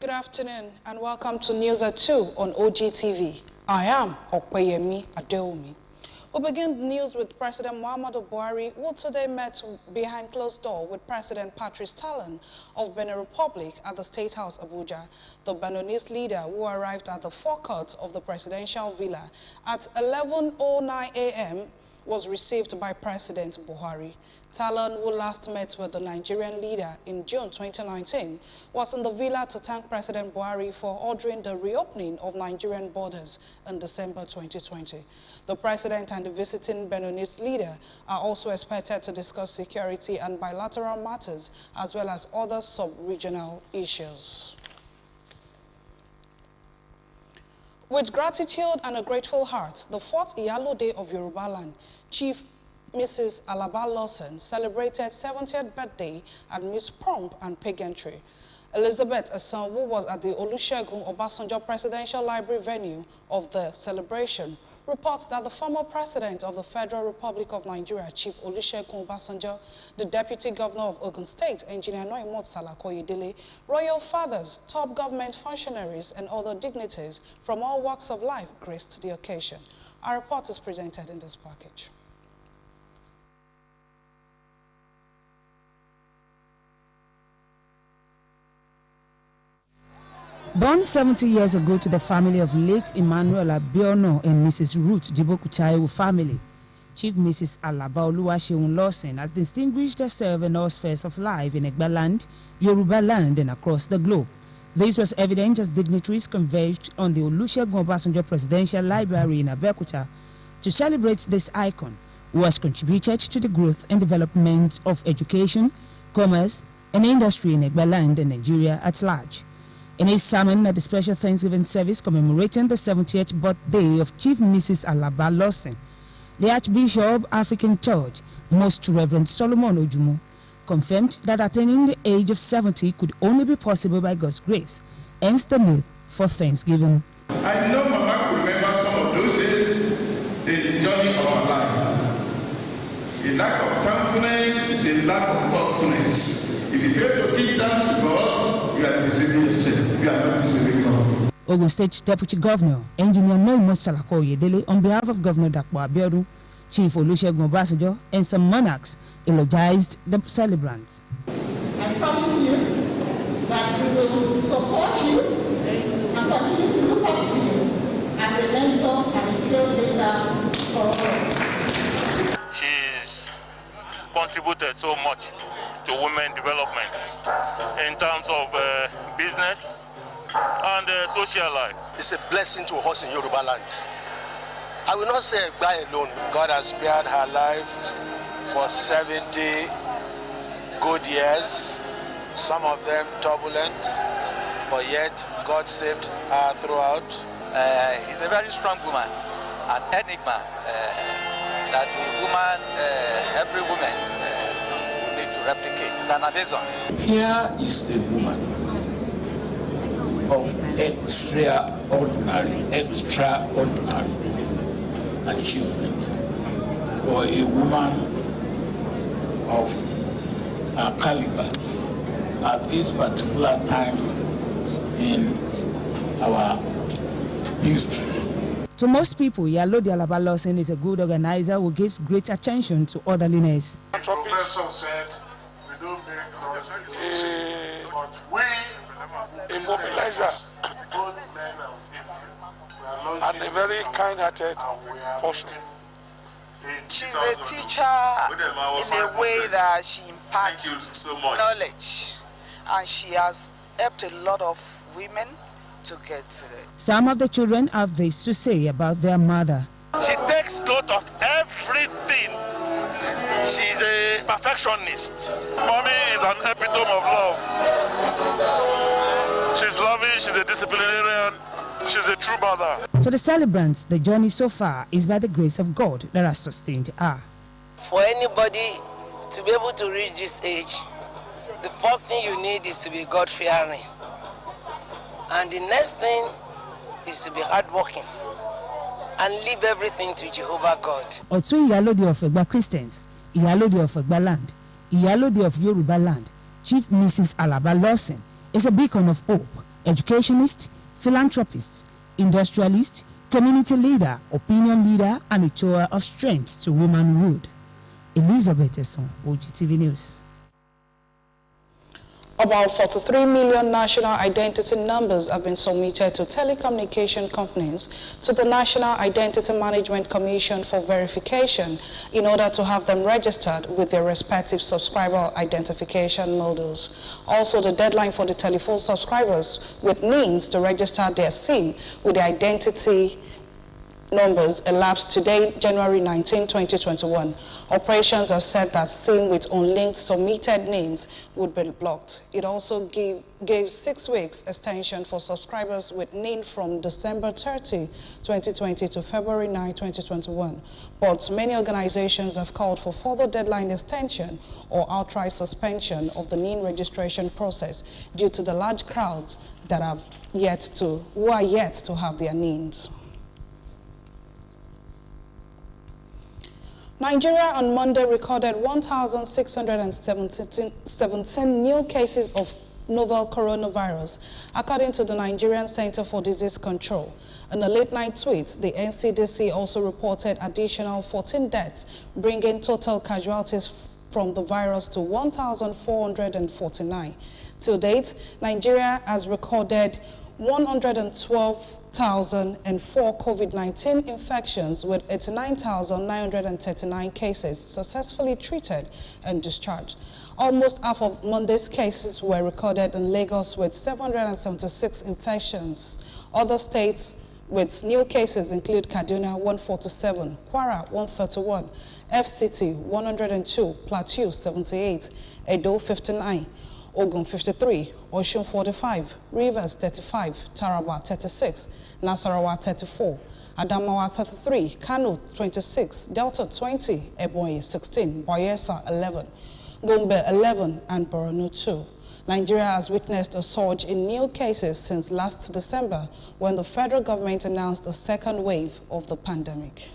Good afternoon and welcome to News at 2 on OGTV. I am Okweyemi Adeomi. We begin the news with President Muhammadu Buhari, who today met behind closed door with President Patrice Talon of Benin Republic at the State House, Abuja. The Beninese leader, who arrived at the forecourt of the presidential villa at 11:09 a.m., was received by President Buhari. Talon, who last met with the Nigerian leader in June 2019, was in the villa to thank President Buhari for ordering the reopening of Nigerian borders in December 2020. The president and the visiting Beninese leader are also expected to discuss security and bilateral matters, as well as other sub-regional issues. With gratitude and a grateful heart, the 4th Iyalode of Yoruba land, Chief Mrs. Alaba Lawson, celebrated 70th birthday amidst pomp and pageantry. Elizabeth Asan, who was at the Olusegun Obasanjo Presidential Library venue of the celebration, reports that the former president of the Federal Republic of Nigeria, Chief Olusegun Obasanjo, the deputy governor of Ogun State, Engineer Noimot Salah Koyedele, royal fathers, top government functionaries, and other dignitaries from all walks of life graced the occasion. Our report is presented in this package. Born 70 years ago to the family of late Emmanuel Abiono and Mrs. Ruth Jibokutaiwo family, Chief Mrs. Alaba Oluwaseun Lawson has distinguished herself in all spheres of life in Egba land, Yoruba land, and across the globe. This was evident as dignitaries converged on the Olusegun Obasanjo Presidential Library in Abeokuta to celebrate this icon, who has contributed to the growth and development of education, commerce, and industry in Egba land and Nigeria at large. In his sermon at the special Thanksgiving service commemorating the 70th birthday of Chief Mrs. Alaba Lawson, the Archbishop African Church, Most Reverend Solomon Ojumo, confirmed that attaining the age of 70 could only be possible by God's grace, hence the need for Thanksgiving. I know Mama could remember some of those days in the journey of our life. A lack of thankfulness is a lack of thoughtfulness. If you fail to give thanks to God, you are deceiving yourself. You are not deceiving God. Ogun State Deputy Governor, Engineer Noimot Salah Koyedele, on behalf of Governor Dapo Abiodun, Chief Olusegun Obasanjo, and some monarchs, eulogized the celebrants. I promise you that we will support you and continue to look up to you as a mentor and a trailblazer for all. She's contributed so much to women development in terms of business and social life. It's a blessing to us in Yoruba land. I will not say Egba alone. God has spared her life for 70 good years, some of them turbulent, but yet God saved her throughout. She's a very strong woman, an enigma that the woman, every woman will need to replicate. It's an Amazon. Here is a woman of extraordinary achievement for a woman of her caliber at this particular time in our history. To most people, Iyalode Alaba Lawson is a good organizer who gives great attention to orderliness. The professor said we don't make noise, but we, a mobilizer, both men and female, and a very kind-hearted person. She's a teacher in a way that she imparts knowledge, and she has helped a lot of women to get there. Some of the children have this to say about their mother. She takes note of everything. She's a perfectionist. Mommy is an epitome of love. She's loving, she's a disciplinarian, she's a true mother. To the celebrants, the journey so far is by the grace of God that has sustained her. For anybody to be able to reach this age, the first thing you need is to be God-fearing. And the next thing is to be hardworking and leave everything to Jehovah God. Otun Iyalode of Egba Christians, Iyalode of Egba land, Iyalode of Yoruba land, Chief Mrs. Alaba Lawson is a beacon of hope educationist, philanthropist, industrialist, community leader, opinion leader, and a tower of strength to womanhood. Elizabeth Esson, OGTV News. About 43 million national identity numbers have been submitted to telecommunication companies to the National Identity Management Commission for verification in order to have them registered with their respective subscriber identification modules. Also, the deadline for the telephone subscribers with means to register their SIM with the identity numbers elapsed today, January 19, 2021. Operations have said that SIM with unlinked submitted names would be blocked. It also gave 6 weeks extension for subscribers with NIN from December 30, 2020 to February 9, 2021. But many organizations have called for further deadline extension or outright suspension of the NIN registration process due to the large crowds that who are yet to have their NINs. Nigeria on Monday recorded 1,617 new cases of novel coronavirus, according to the Nigerian Center for Disease Control. In a late-night tweet, the NCDC also reported additional 14 deaths, bringing total casualties from the virus to 1,449. To date, Nigeria has recorded 112,004 COVID-19 infections with 89,939 cases successfully treated and discharged. Almost half of Monday's cases were recorded in Lagos with 776 infections. Other states with new cases include Kaduna 147, Kwara 131, FCT 102, Plateau 78, Edo 59, Ogun 53, Osun 45, Rivers 35, Taraba 36, Nasarawa 34, Adamawa 33, Kano 26, Delta 20, Ebonyi 16, Bayelsa 11, Gombe 11, and Borno 2. Nigeria has witnessed a surge in new cases since last December when the federal government announced the second wave of the pandemic.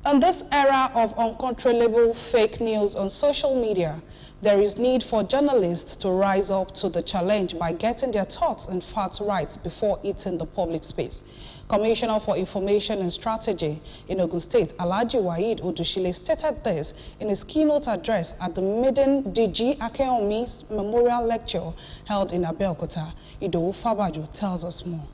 In this era of uncontrollable fake news on social media, there is need for journalists to rise up to the challenge by getting their thoughts and facts right before hitting the public space. Commissioner for Information and Strategy in Ogun State, Alhaji Waheed Odushile, stated this in his keynote address at the maiden DG Akeomi's Memorial Lecture held in Abeokuta. Idowu Fabajo tells us more.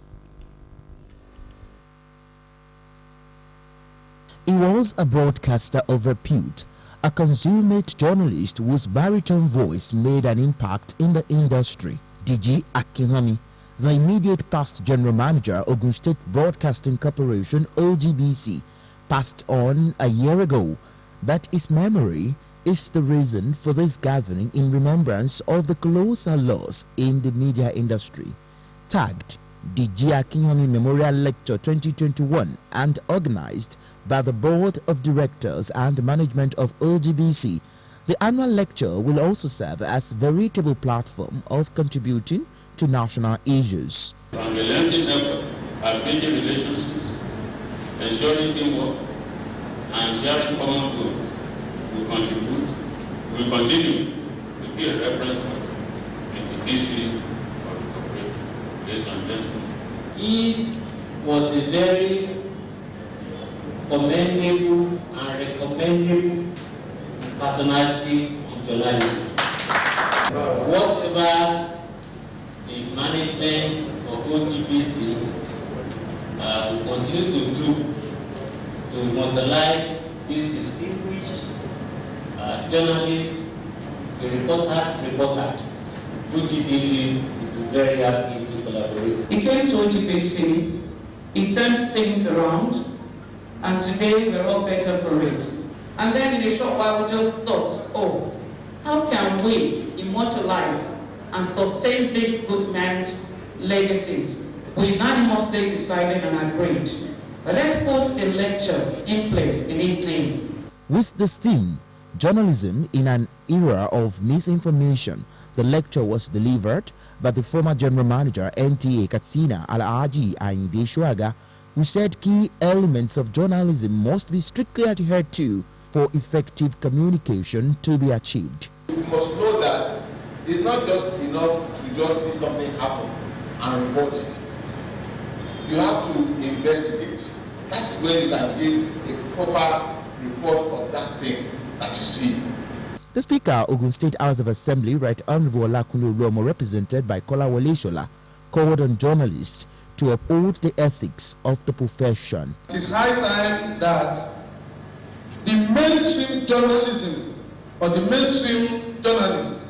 He was a broadcaster of repute, a consummate journalist whose baritone voice made an impact in the industry. DG Akinhami, the immediate past general manager, Ogun State Broadcasting Corporation, OGBC, passed on a year ago, but his memory is the reason for this gathering in remembrance of the colossal loss in the media industry. Tagged DG Akinhami Memorial Lecture 2021 and organized by the Board of Directors and Management of OGBC, the annual lecture will also serve as a veritable platform of contributing to national issues. Unrelenting efforts at building relationships, ensuring teamwork, and sharing common goals will continue to be a reference point in the history of the corporation. Ladies and gentlemen, he was a very commendable and recommendable personality in journalism. Whatever the management of OGBC will continue to do to immortalize these distinguished journalists, the reporter, OGTV will be very happy to collaborate. He came to OGBC, he turned things around, and today we're all better for it. And then in a short while we just thought, oh, how can we immortalize and sustain this good man's legacies? We unanimously decided and agreed. But let's put a lecture in place in his name. With this theme, journalism in an era of misinformation, the lecture was delivered by the former general manager NTA Katsina Alhaji Ayinde Shuaga, who said key elements of journalism must be strictly adhered to for effective communication to be achieved. You must know that It's not just enough to just see something happen and report it. You have to investigate. That's where you can give a proper report of that thing that you see. The Speaker, Ogun State House of Assembly, Right Honorable Olakunle Oluomo, represented by Kolawole Shola, called on journalists to uphold the ethics of the profession. It is high time that the mainstream journalism or the mainstream journalist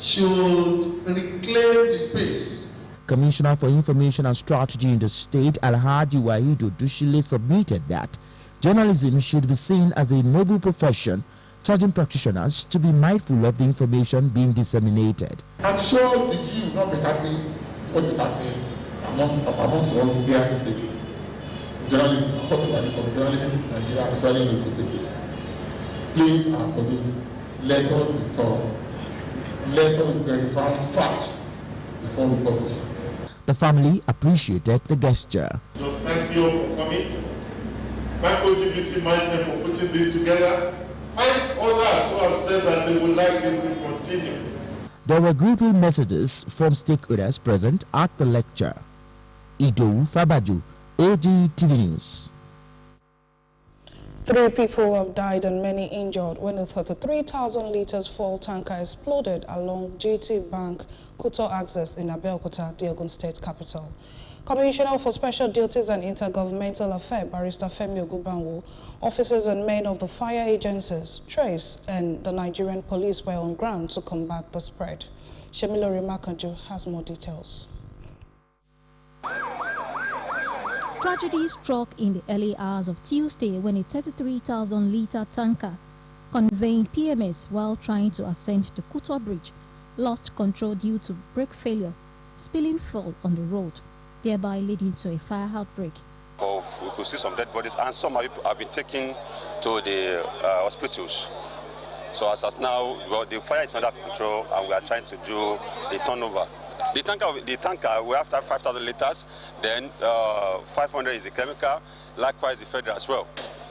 should reclaim the space. Commissioner for Information and Strategy in the state, Alhaji Wahidu Dushile, submitted that journalism should be seen as a noble profession, charging practitioners to be mindful of the information being disseminated. I'm sure the G will not be happy what is happening amongst us here in journalism. I'm talking about this from journalism in Nigeria, especially in the state. Please, our colleagues, let us be thorough. Let us verify facts before we publish. The family appreciated the gesture. Just thank you for coming. Thank OGBC management for putting this together. Thank others who have said that they would like this to continue. There were goodwill messages from stakeholders present at the lecture. Idowu Fabaju, OGTV News. 3 people have died and many injured when a 33,000 litres fuel tanker exploded along GT Bank Kuto Access in Abeokuta, the Ogun State capital. Commissioner for Special Duties and Intergovernmental Affairs, Barrister Femi Ogunbanwo, officers and men of the fire agencies, Trace, and the Nigerian police were on ground to combat the spread. Shemilore Makanju has more details. Tragedy struck in the early hours of Tuesday when a 33,000-litre tanker conveying PMS while trying to ascend the Kuto Bridge lost control due to brake failure, spilling fuel on the road, thereby leading to a fire outbreak. We could see some dead bodies, and some have been taken to the hospitals. So as of now, well, the fire is under control, and we are trying to do the turnover. The tanker, we have 5,000 liters, then 500 is the chemical, likewise the federal as well.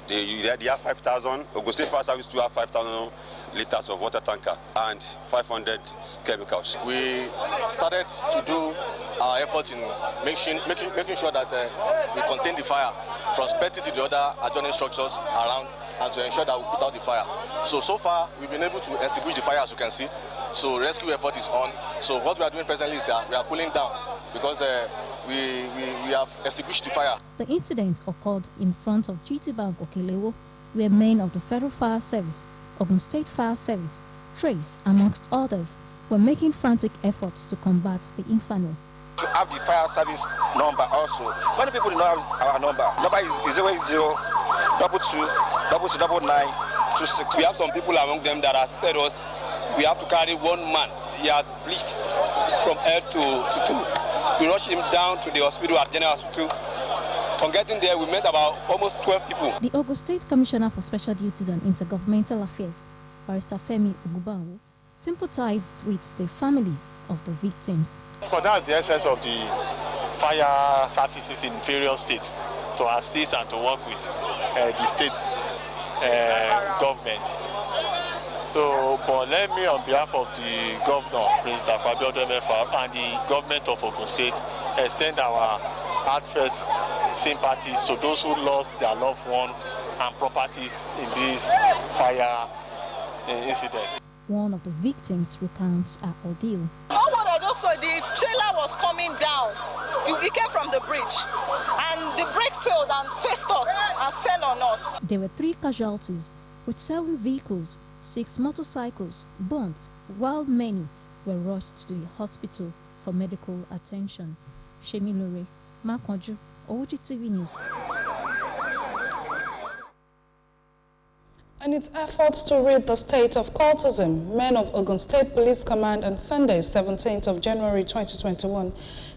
They have 5,000, Ogun State Fire Service to have 5,000 liters of water tanker and 500 chemicals. We started to do our efforts in making sure that we contain the fire from spreading to the other adjoining structures around and to ensure that we put out the fire. So far, we've been able to extinguish the fire, as you can see. So rescue effort is on. So what we are doing presently is we are cooling down because we have extinguished the fire. The incident occurred in front of GT Bank Okelewo, where men of the Federal Fire Service, Ogun State Fire Service, Trace, amongst others, were making frantic efforts to combat the inferno. To have the fire service number also. Many people do not have our number. Number is 080 22 926. We have some people among them that assisted us. We have to carry one man. He has bleached from head to toe. We rushed him down to the hospital at General Hospital. On getting there, we met about almost 12 people. The Ogun State Commissioner for Special Duties and Intergovernmental Affairs, Barrister Femi Ogunbanwo, sympathized with the families of the victims. That's the essence of the fire services in various states, to assist and to work with the state government. So, but let me, on behalf of the governor, Prince Dapo Abiodun MFR, and the government of Ogun State, extend our heartfelt sympathies to those who lost their loved one and properties in this fire incident. One of the victims recounts her ordeal. Oh, what I just saw, the trailer was coming down. It came from the bridge, and the brake failed and faced us and fell on us. There were 3 casualties, with 7 vehicles, 6 motorcycles burnt, while many were rushed to the hospital for medical attention. Shemilore Makanju, OGTV News. In its efforts to rid the state of cultism, men of Ogun State Police Command on Sunday, 17th of January 2021,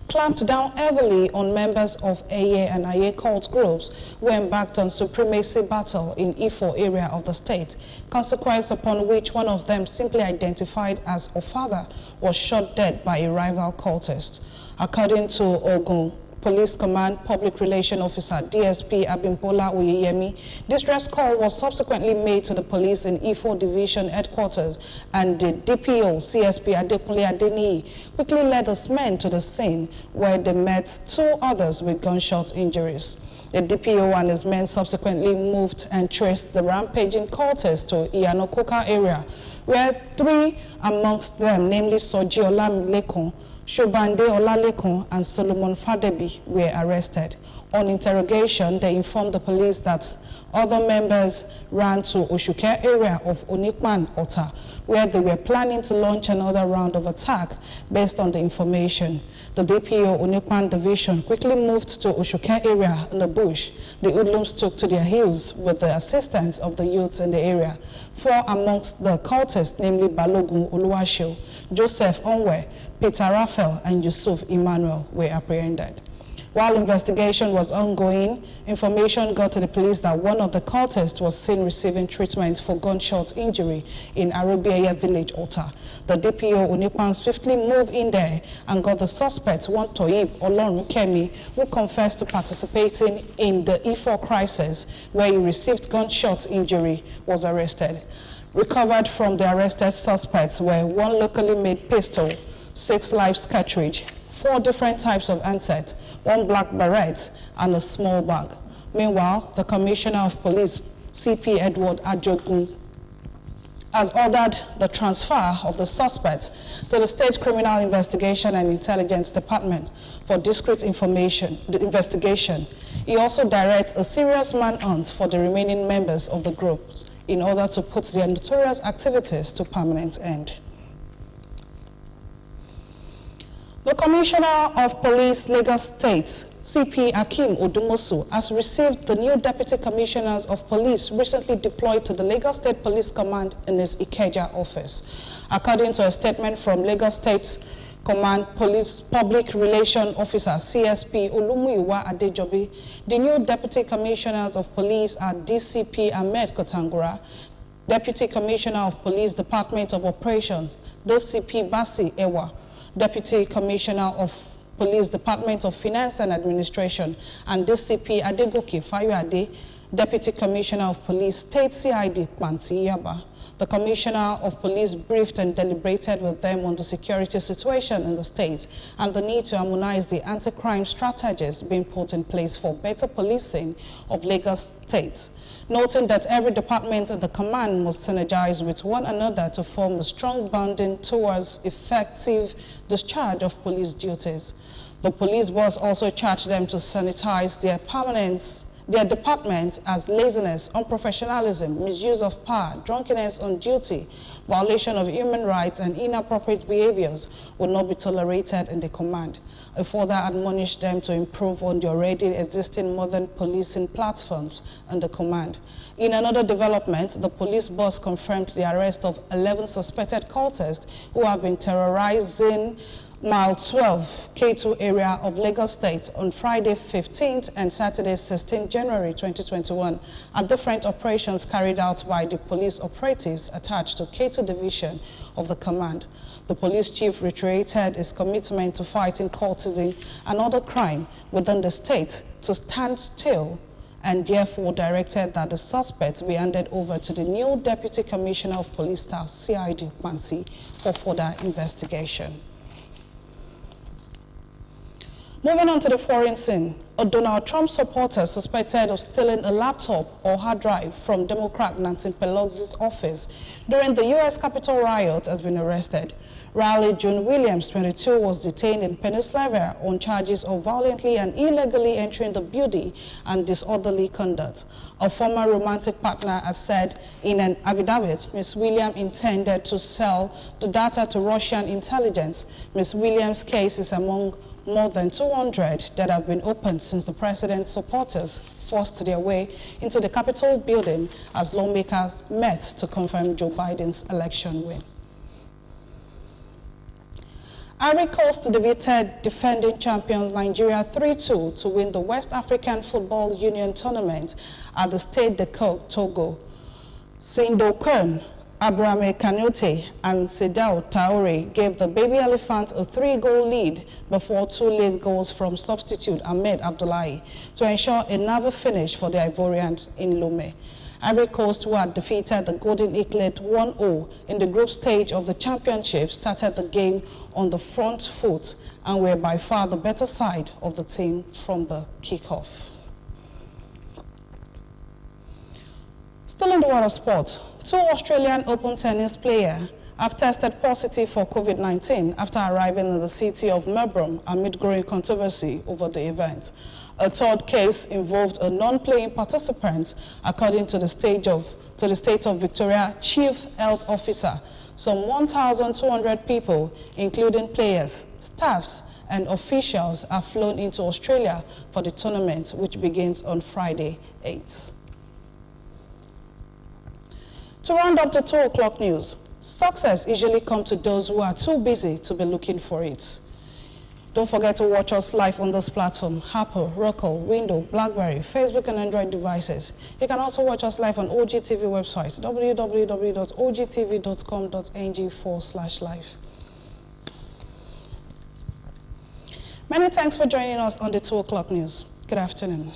clamped down heavily on members of Eye and Aye cult groups who embarked on supremacy battle in Ifo area of the state, consequence upon which one of them, simply identified as Ofada, was shot dead by a rival cultist. According to Ogun Police Command Public Relations Officer DSP Abimbola Oyeyemi. Distress call was subsequently made to the police in Ifo Division headquarters, and the DPO CSP Adekunle Adeniyi quickly led his men to the scene where they met 2 others with gunshot injuries. The DPO and his men subsequently moved and traced the rampaging cultists to Iyanokoka area, where 3 amongst them, namely Soji Olamilekun, Shobande Olalekun, and Solomon Fadebi, were arrested. On interrogation, they informed the police that other members ran to Oshuke area of Onikpan Ota, where they were planning to launch another round of attack based on the information. The DPO Onikpan Division quickly moved to Oshuke area in the bush. The hoodlums took to their heels with the assistance of the youths in the area. 4 amongst the cultists, namely Balogun Oluwashio, Joseph Onwe, Peter Raphael, and Yusuf Emmanuel, were apprehended. While investigation was ongoing, information got to the police that one of the cultists was seen receiving treatment for gunshot injury in Arobieye village, Ota. The DPO Unipan swiftly moved in there and got the suspect, one Toyib Olorunkemi, who confessed to participating in the Ifo crisis, where he received gunshot injury, was arrested. Recovered from the arrested suspects were 1 locally made pistol, 6 live cartridge, 4 different types of handsets, 1 black beret, and a small bag. Meanwhile, the Commissioner of Police, CP Edward Ajogun, has ordered the transfer of the suspects to the State Criminal Investigation and Intelligence Department for discrete investigation. He also directs a serious manhunt for the remaining members of the groups in order to put their notorious activities to permanent end. The Commissioner of Police, Lagos State, CP Akim Odumosu, has received the new Deputy Commissioners of Police recently deployed to the Lagos State Police Command in his Ikeja office. According to a statement from Lagos State Command Police Public Relations Officer CSP Olumuyiwa Adejobi, the new Deputy Commissioners of Police are DCP Ahmed Kotangura, Deputy Commissioner of Police Department of Operations, DCP Basi Ewa, Deputy Commissioner of Police Department of Finance and Administration, and DCP Adegoke Fayuade, Deputy Commissioner of Police State CID Kwanti Yaba. The Commissioner of Police briefed and deliberated with them on the security situation in the state and the need to harmonize the anti-crime strategies being put in place for better policing of Lagos State, noting that every department in the command must synergize with one another to form a strong bonding towards effective discharge of police duties. The police boss also charged them to sanitize their departments as laziness, unprofessionalism, misuse of power, drunkenness on duty, violation of human rights, and inappropriate behaviors will not be tolerated in the command. I further admonished them to improve on the already existing modern policing platforms in the command. In another development, the police boss confirmed the arrest of 11 suspected cultists who have been terrorizing Mile 12, K2 area of Lagos State on Friday 15th and Saturday 16th January 2021 at different operations carried out by the police operatives attached to K2 Division of the command. The police chief reiterated his commitment to fighting cultism and other crime within the state to stand still, and therefore directed that the suspects be handed over to the new Deputy Commissioner of Police Staff, CID Kwanti, for further investigation. Moving on to the foreign scene, a Donald Trump supporter suspected of stealing a laptop or hard drive from Democrat Nancy Pelosi's office during the U.S. Capitol riot has been arrested. Riley June Williams, 22, was detained in Pennsylvania on charges of violently and illegally entering the building and disorderly conduct. A former romantic partner has said in an affidavit Ms. Williams intended to sell the data to Russian intelligence. Ms. Williams' case is among more than 200 that have been opened since the president's supporters forced their way into the Capitol building as lawmakers met to confirm Joe Biden's election win. Ivory Coast defeated defending champions Nigeria 3-2 to win the West African Football Union tournament at the Stade de Togo. Sindokern Abraham Kanote and Sedao Taure gave the Baby Elephants a 3-goal lead before 2 late goals from substitute Ahmed Abdullahi to ensure a nervy finish for the Ivorians in Lome. Ivory Coast, who had defeated the Golden Eaglet 1-0 in the group stage of the championship, started the game on the front foot and were by far the better side of the team from the kickoff. Still in the world of sport, 2 Australian Open tennis players have tested positive for COVID-19 after arriving in the city of Melbourne amid growing controversy over the event. A 3rd case involved a non-playing participant, according to the state of Victoria Chief Health Officer. Some 1,200 people, including players, staffs, and officials, are flown into Australia for the tournament, which begins on Friday, 8th. To round up the 2 o'clock news, success usually comes to those who are too busy to be looking for it. Don't forget to watch us live on this platform: Apple, Roku, Windows, BlackBerry, Facebook, and Android devices. You can also watch us live on OGTV website, www.ogtv.com.ng/live. Many thanks for joining us on the 2 o'clock news. Good afternoon.